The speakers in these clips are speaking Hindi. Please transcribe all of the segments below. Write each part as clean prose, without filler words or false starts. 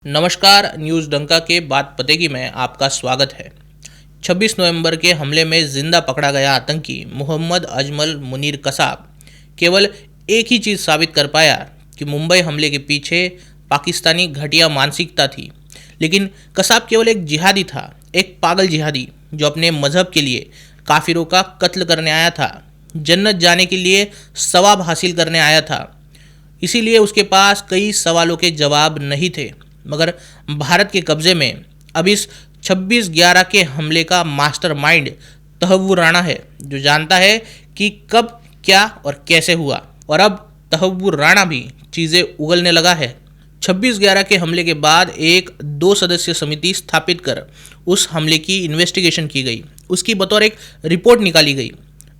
नमस्कार, न्यूज़ डंका के बात पते की में आपका स्वागत है। 26 नवंबर के हमले में जिंदा पकड़ा गया आतंकी मोहम्मद अजमल मुनीर कसाब केवल एक ही चीज़ साबित कर पाया कि मुंबई हमले के पीछे पाकिस्तानी घटिया मानसिकता थी। लेकिन कसाब केवल एक जिहादी था, एक पागल जिहादी जो अपने मजहब के लिए काफिरों का कत्ल करने आया था, जन्नत जाने के लिए सवाब हासिल करने आया था। इसीलिए उसके पास कई सवालों के जवाब नहीं थे। मगर भारत के कब्जे में अब इस 26/11 के हमले का मास्टरमाइंड तहव्वुर राणा है, जो जानता है कि कब क्या और कैसे हुआ। और अब तहव्वुर राणा भी चीज़ें उगलने लगा है। 26/11 के हमले के बाद एक 2 सदस्यीय समिति स्थापित कर उस हमले की इन्वेस्टिगेशन की गई। उसकी बतौर एक रिपोर्ट निकाली गई।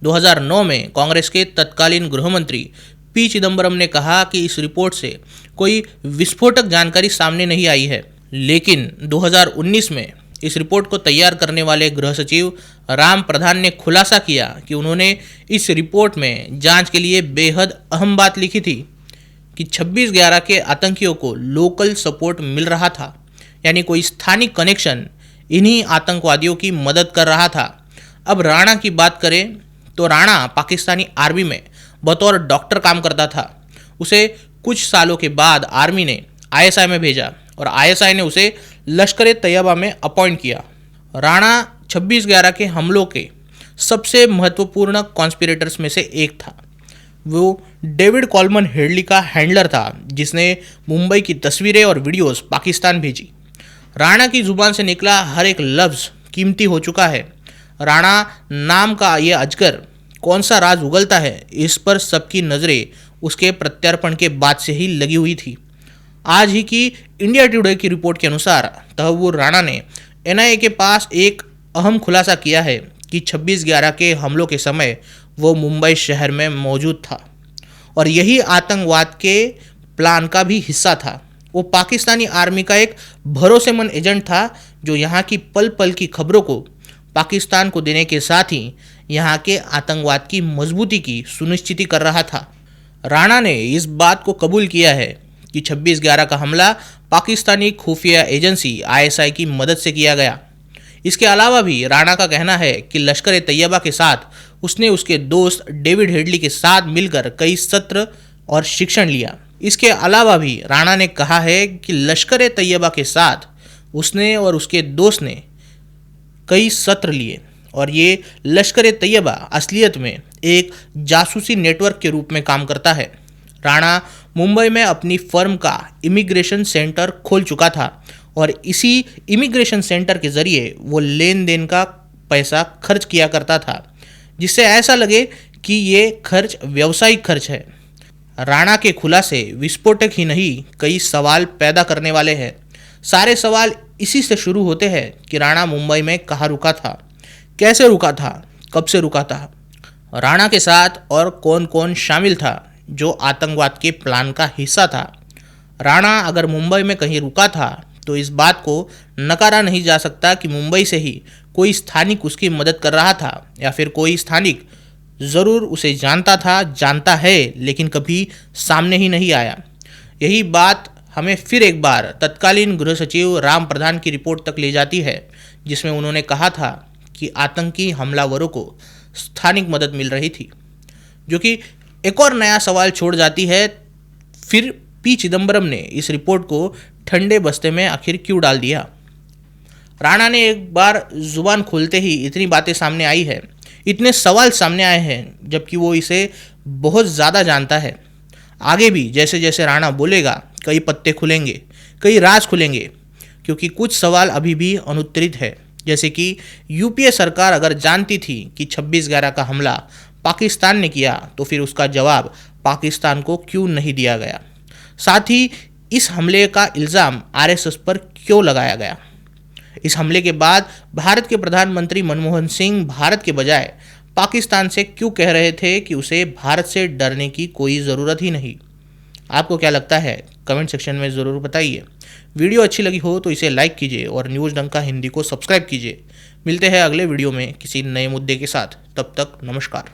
2009 में कांग्रेस के तत्कालीन गृह मंत्री पी चिदम्बरम ने कहा कि इस रिपोर्ट से कोई विस्फोटक जानकारी सामने नहीं आई है। लेकिन 2019 में इस रिपोर्ट को तैयार करने वाले गृह सचिव राम प्रधान ने खुलासा किया कि उन्होंने इस रिपोर्ट में जांच के लिए बेहद अहम बात लिखी थी कि 26/11 के आतंकियों को लोकल सपोर्ट मिल रहा था, यानी कोई स्थानिक कनेक्शन इन्हीं आतंकवादियों की मदद कर रहा था। अब राणा की बात करें तो राणा पाकिस्तानी आर्मी में बतौर डॉक्टर काम करता था। उसे कुछ सालों के बाद आर्मी ने आईएसआई में भेजा और आईएसआई ने उसे लश्कर तैयबा में अपॉइंट किया। राणा 26/11 के हमलों के सबसे महत्वपूर्ण कॉन्स्पिरेटर्स में से एक था। वो डेविड कॉलमन हेडली का हैंडलर था, जिसने मुंबई की तस्वीरें और वीडियोस पाकिस्तान भेजी। राणा की जुबान से निकला हर एक लफ्ज़ कीमती हो चुका है। राणा नाम का ये अजगर कौन सा राज उगलता है, इस पर सबकी नज़रें उसके प्रत्यार्पण के बाद से ही लगी हुई थी। आज ही की इंडिया टुडे की रिपोर्ट के अनुसार तहव्वुर राणा ने एनआईए के पास एक अहम खुलासा किया है कि 26/11 के हमलों के समय वो मुंबई शहर में मौजूद था और यही आतंकवाद के प्लान का भी हिस्सा था। वो पाकिस्तानी आर्मी का एक भरोसेमंद एजेंट था, जो यहाँ की पल पल की खबरों को पाकिस्तान को देने के साथ ही यहाँ के आतंकवाद की मजबूती की सुनिश्चिति कर रहा था। राणा ने इस बात को कबूल किया है कि 26/11 का हमला पाकिस्तानी खुफिया एजेंसी आईएसआई की मदद से किया गया। इसके अलावा भी राणा का कहना है कि लश्कर तैयबा के साथ उसने उसके दोस्त डेविड हेडली के साथ मिलकर कई सत्र और शिक्षण लिया। इसके अलावा भी राणा ने कहा है कि लश्कर तैयबा के साथ उसने और उसके दोस्त ने कई सत्र लिए और ये लश्कर तैयबा असलियत में एक जासूसी नेटवर्क के रूप में काम करता है। राणा मुंबई में अपनी फर्म का इमिग्रेशन सेंटर खोल चुका था और इसी इमिग्रेशन सेंटर के जरिए वो लेन देन का पैसा खर्च किया करता था, जिससे ऐसा लगे कि ये खर्च व्यावसायिक खर्च है। राणा के खुलासे विस्फोटक ही नहीं, कई सवाल पैदा करने वाले हैं। सारे सवाल इसी से शुरू होते हैं कि राणा मुंबई में कहाँ रुका था, कैसे रुका था, कब से रुका था, राणा के साथ और कौन कौन शामिल था जो आतंकवाद के प्लान का हिस्सा था। राणा अगर मुंबई में कहीं रुका था तो इस बात को नकारा नहीं जा सकता कि मुंबई से ही कोई स्थानिक उसकी मदद कर रहा था, या फिर कोई स्थानिक ज़रूर उसे जानता था, जानता है, लेकिन कभी सामने ही नहीं आया। यही बात हमें फिर एक बार तत्कालीन गृह सचिव राम प्रधान की रिपोर्ट तक ले जाती है, जिसमें उन्होंने कहा था कि आतंकी हमलावरों को स्थानिक मदद मिल रही थी, जो कि एक और नया सवाल छोड़ जाती है। फिर पी चिदम्बरम ने इस रिपोर्ट को ठंडे बस्ते में आखिर क्यों डाल दिया? राणा ने एक बार जुबान खोलते ही इतनी बातें सामने आई है, इतने सवाल सामने आए हैं, जबकि वो इसे बहुत ज़्यादा जानता है। आगे भी जैसे जैसे राणा बोलेगा, कई पत्ते खुलेंगे, कई राज खुलेंगे, क्योंकि कुछ सवाल अभी भी अनुत्तरित है। जैसे कि यूपीए सरकार अगर जानती थी कि 26/11 का हमला पाकिस्तान ने किया, तो फिर उसका जवाब पाकिस्तान को क्यों नहीं दिया गया? साथ ही इस हमले का इल्ज़ाम आरएसएस पर क्यों लगाया गया? इस हमले के बाद भारत के प्रधानमंत्री मनमोहन सिंह भारत के बजाय पाकिस्तान से क्यों कह रहे थे कि उसे भारत से डरने की कोई ज़रूरत ही नहीं? आपको क्या लगता है? कमेंट सेक्शन में ज़रूर बताइए। वीडियो अच्छी लगी हो तो इसे लाइक कीजिए और न्यूज़ डंका हिंदी को सब्सक्राइब कीजिए। मिलते हैं अगले वीडियो में किसी नए मुद्दे के साथ। तब तक नमस्कार।